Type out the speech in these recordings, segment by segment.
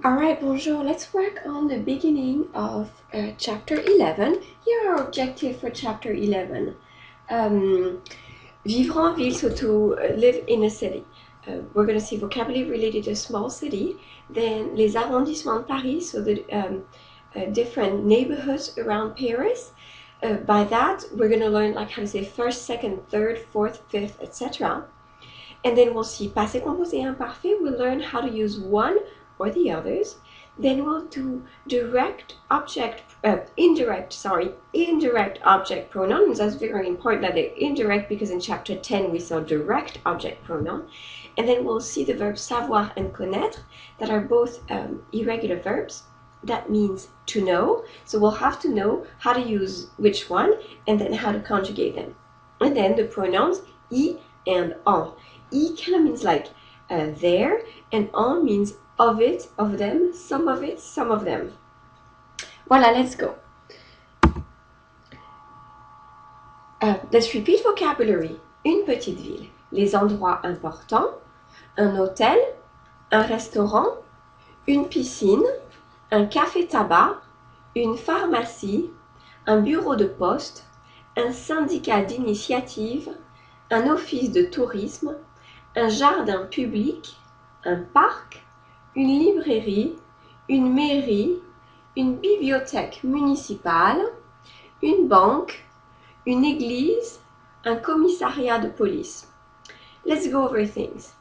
Alright, bonjour. Let's work on the beginning of chapter 11. Here are our objective for chapter 11. Vivre en ville, so to live in a city. We're going to see vocabulary related to a small city. Then les arrondissements de Paris, so the different neighborhoods around Paris. By that, we're going to learn like how to say first, second, third, fourth, fifth, etc. And then we'll see passé composé imparfait. We'll learn how to use one or the others. Then we'll do indirect object pronouns. That's very important that they're indirect because in chapter 10 we saw direct object pronoun. And then we'll see the verbs savoir and connaître that are both irregular verbs. That means to know. So we'll have to know how to use which one and then how to conjugate them. And then the pronouns I and en. I kind of means like there, and en means of it, of them, some of it, some of them. Voilà, let's go. Let's repeat vocabulary. Une petite ville, les endroits importants, un hôtel, un restaurant, une piscine, un café-tabac, une pharmacie, un bureau de poste, un syndicat d'initiative, un office de tourisme, un jardin public, un parc, une librairie, une mairie, une bibliothèque municipale, une banque, une église, un commissariat de police. Let's go over things.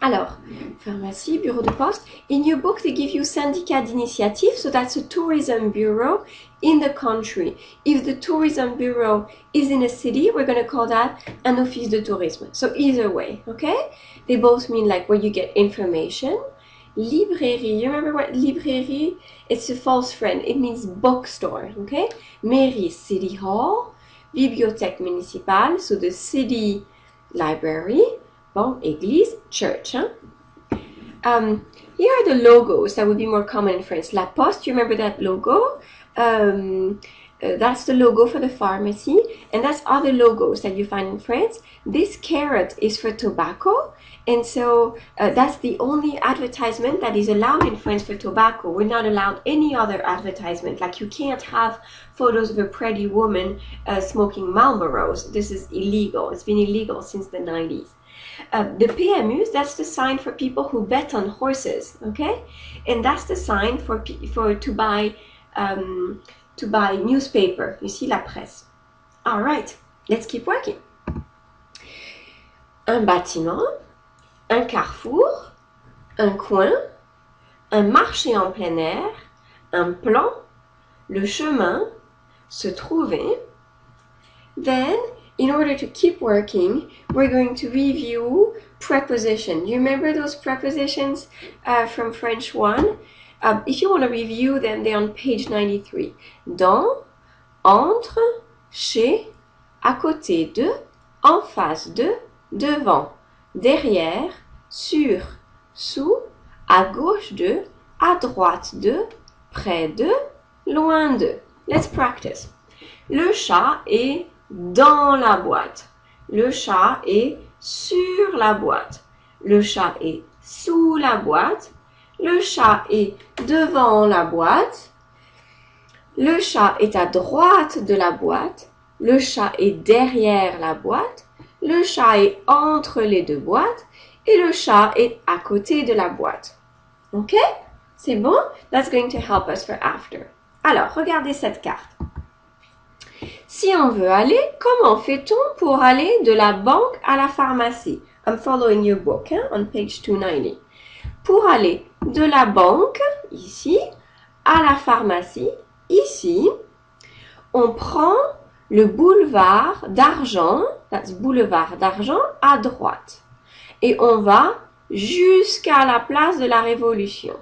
Alors, pharmacie, bureau de poste. In your book, they give you syndicat d'initiative, so that's a tourism bureau in the country. If the tourism bureau is in a city, we're going to call that an office de tourisme. So either way, okay? They both mean like where you get information. Librairie, you remember what librairie? It's a false friend. It means bookstore, okay? Mairie, city hall. Bibliothèque municipale, so the city library. Bon, église, church. Huh? Here are the logos that would be more common in France. La Poste, you remember that logo? That's the logo for the pharmacy, and that's other logos that you find in France. This carrot is for tobacco, and so that's the only advertisement that is allowed in France for tobacco. We're not allowed any other advertisement. Like you can't have photos of a pretty woman smoking Marlboros. This is illegal. It's been illegal since the 90s. The PMUs, that's the sign for people who bet on horses, okay? And that's the sign to buy newspaper. You see, la presse. All right, let's keep working. Un bâtiment, un carrefour, un coin, un marché en plein air, un plan, le chemin, se trouver. Then, in order to keep working, we're going to review preposition. You remember those prepositions from French 1? If you want to review them, they're on page 93. Dans, entre, chez, à côté de, en face de, devant, derrière, sur, sous, à gauche de, à droite de, près de, loin de. Let's practice. Le chat est dans la boîte. Le chat est sur la boîte. Le chat est sous la boîte. Le chat est devant la boîte. Le chat est à droite de la boîte. Le chat est derrière la boîte. Le chat est entre les deux boîtes. Et le chat est à côté de la boîte. Ok? C'est bon? That's going to help us for after. Alors, regardez cette carte. Si on veut aller, comment fait-on pour aller de la banque à la pharmacie? I'm following your book, hein, on page 290. Pour aller de la banque, ici, à la pharmacie, ici, on prend le boulevard d'Argent, that's boulevard d'Argent, à droite. Et on va jusqu'à la place de la Révolution.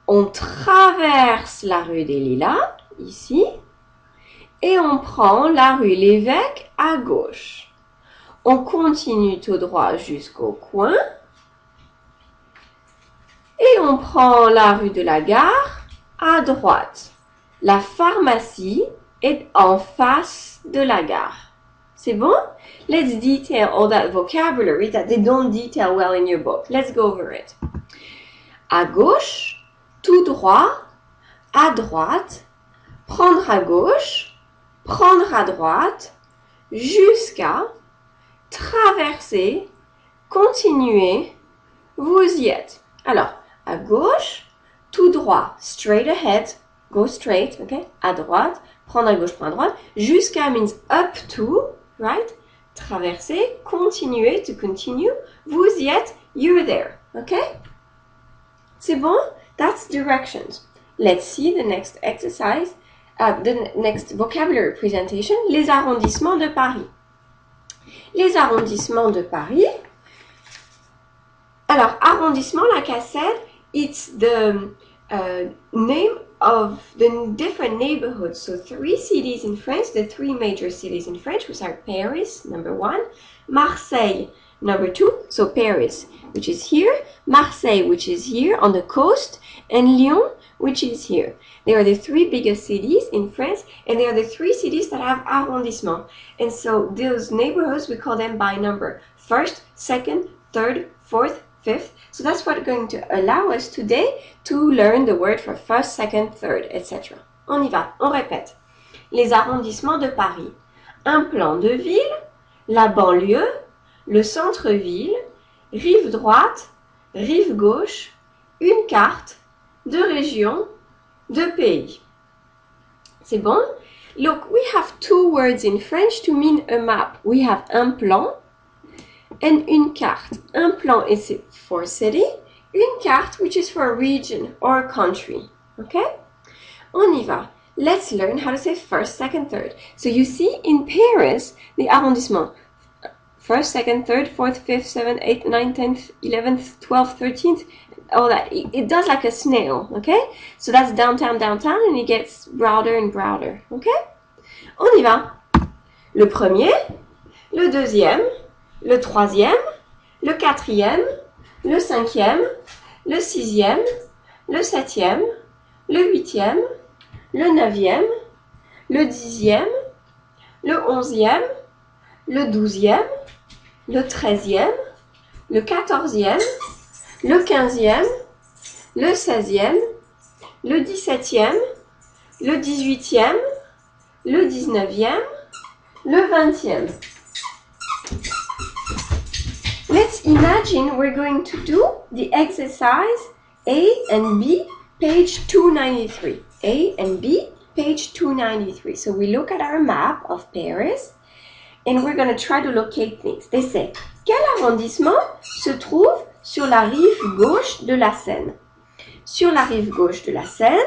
On traverse la rue des Lilas, ici, et on prend la rue Lévesque à gauche. On continue tout droit jusqu'au coin. Et on prend la rue de la Gare à droite. La pharmacie est en face de la gare. C'est bon? Let's detail all that vocabulary that they don't detail well in your book. Let's go over it. À gauche, tout droit, à droite, prendre à gauche, prendre à droite, jusqu'à, traverser, continuer, vous y êtes. Alors, à gauche, tout droit, straight ahead, go straight, okay? À droite, prendre à gauche, prendre à droite, jusqu'à means up to, right? Traverser, continuer, to continue, vous y êtes, you're there, okay? C'est bon? That's directions. Let's see the next exercise, the next vocabulary presentation, les arrondissements de Paris. Les arrondissements de Paris. Alors, arrondissement, like I said, it's the name of the different neighborhoods. So 3 cities in France, the 3 major cities in French, which are Paris, number 1, Marseille, number 2, so Paris, which is here, Marseille, which is here on the coast, and Lyon, which is here. They are the 3 biggest cities in France, and they are the 3 cities that have arrondissement. And so those neighborhoods, we call them by number. 1st, 2nd, 3rd, 4th, 5th. So that's what going to allow us today to learn the word for 1st, 2nd, 3rd, etc. On y va, on répète. Les arrondissements de Paris. Un plan de ville, la banlieue, le centre-ville, rive droite, rive gauche, une carte, 2 régions, 2 pays. C'est bon? Look, we have 2 words in French to mean a map. We have un plan and une carte. Un plan is for city, une carte which is for a region or a country. Okay? On y va. Let's learn how to say 1st, 2nd, 3rd. So you see in Paris, the arrondissement. 1st, 2nd, 3rd, 4th, 5th, 7th, 8th, 9th, 10th, 11th, 12th, 13th, all that. It does like a snail, okay? So that's downtown, downtown, and it gets broader and broader, okay? On y va. Le premier, le deuxième, le troisième, le quatrième, le cinquième, le sixième, le septième, le huitième, le neuvième, le dixième, le onzième, le douzième, le 13e, le 14e, le 15e, le 16e, le 17e, le 18e, le 19e, le 20e. Let's imagine we're going to do the exercise A and B, page 293. A and B, page 293. So we look at our map of Paris. And we're going to try to locate things. They say, quel arrondissement se trouve sur la rive gauche de la Seine? Sur la rive gauche de la Seine,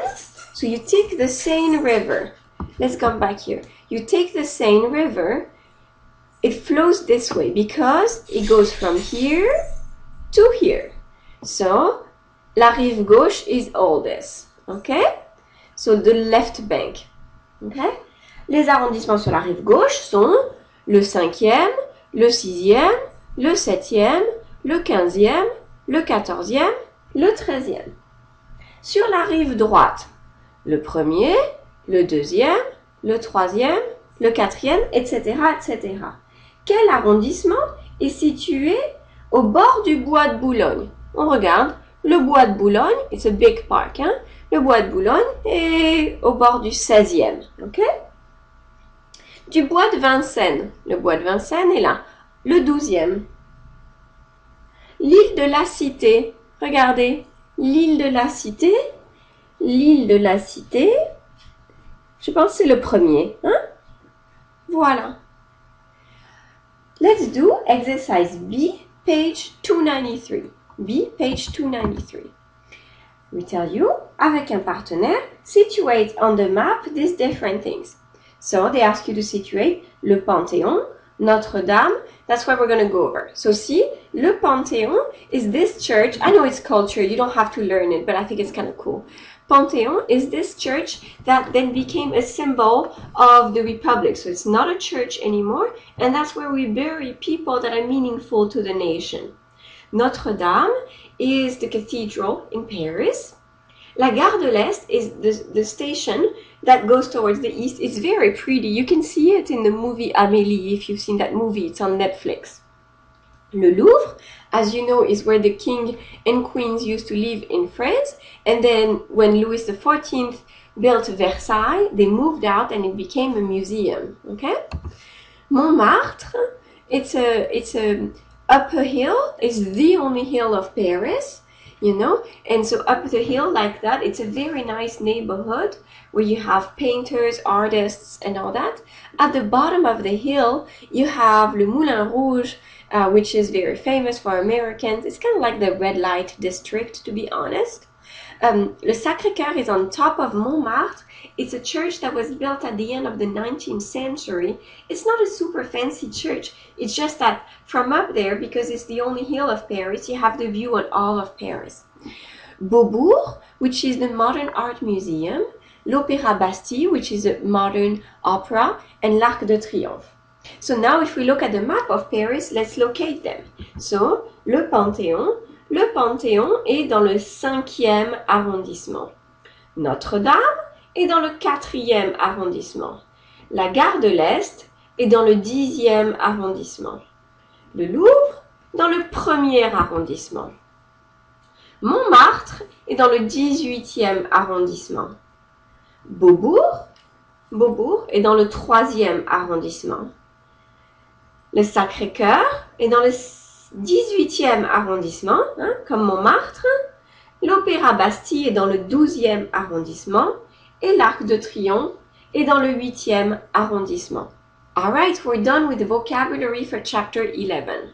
so you take the Seine River. Let's come back here. You take the Seine River, it flows this way because it goes from here to here. So, la rive gauche is all this, okay? So, the left bank, okay? Les arrondissements sur la rive gauche sont le 5e, le 6e, le 7e, le 15e, le 14e, le 13e. Sur la rive droite, le 1er, le 2e, le 3e, le 4e, etc., etc. Quel arrondissement est situé au bord du bois de Boulogne? On regarde, le bois de Boulogne, it's a big park, hein? Le bois de Boulogne est au bord du 16e, ok? Du bois de Vincennes. Le bois de Vincennes est là. Le 12e. L'île de la Cité. Regardez. L'île de la Cité. L'île de la Cité. Je pense que c'est le 1er. Hein? Voilà. Let's do exercise B, page 293. B, page 293. We tell you, avec un partenaire, situate on the map these different things. So they ask you to situate le Panthéon, Notre-Dame. That's what we're going to go over. So see, le Panthéon is this church. I know it's culture. You don't have to learn it, but I think it's kind of cool. Panthéon is this church that then became a symbol of the Republic. So it's not a church anymore. And that's where we bury people that are meaningful to the nation. Notre-Dame is the cathedral in Paris. La gare de l'Est is the station that goes towards the east. It's very pretty. You can see it in the movie Amélie, if you've seen that movie. It's on Netflix. Le Louvre, as you know, is where the king and queens used to live in France. And then when Louis XIV built Versailles, they moved out and it became a museum. Okay? Montmartre, it's a upper hill. It's the only hill of Paris, you know, and so up the hill like that, it's a very nice neighborhood where you have painters, artists, and all that. At the bottom of the hill, you have Le Moulin Rouge, which is very famous for Americans. It's kind of like the red light district, to be honest. Le Sacré-Cœur is on top of Montmartre. It's a church that was built at the end of the 19th century. It's not a super fancy church. It's just that from up there, because it's the only hill of Paris, you have the view on all of Paris. Beaubourg, which is the Modern Art Museum. L'Opéra Bastille, which is a modern opera. And l'Arc de Triomphe. So now if we look at the map of Paris, let's locate them. So, le Panthéon. Le Panthéon est dans le 5e arrondissement. Notre-Dame est dans le 4e arrondissement. La gare de l'Est est dans le 10e arrondissement. Le Louvre dans le 1er arrondissement. Montmartre est dans le 18e arrondissement. Beaubourg est dans le 3e arrondissement. Le Sacré-Cœur est dans le 18e arrondissement, hein, comme Montmartre. L'Opéra Bastille est dans le 12e arrondissement. Et l'Arc de Triomphe est dans le 8e arrondissement. Alright, we're done with the vocabulary for chapter 11.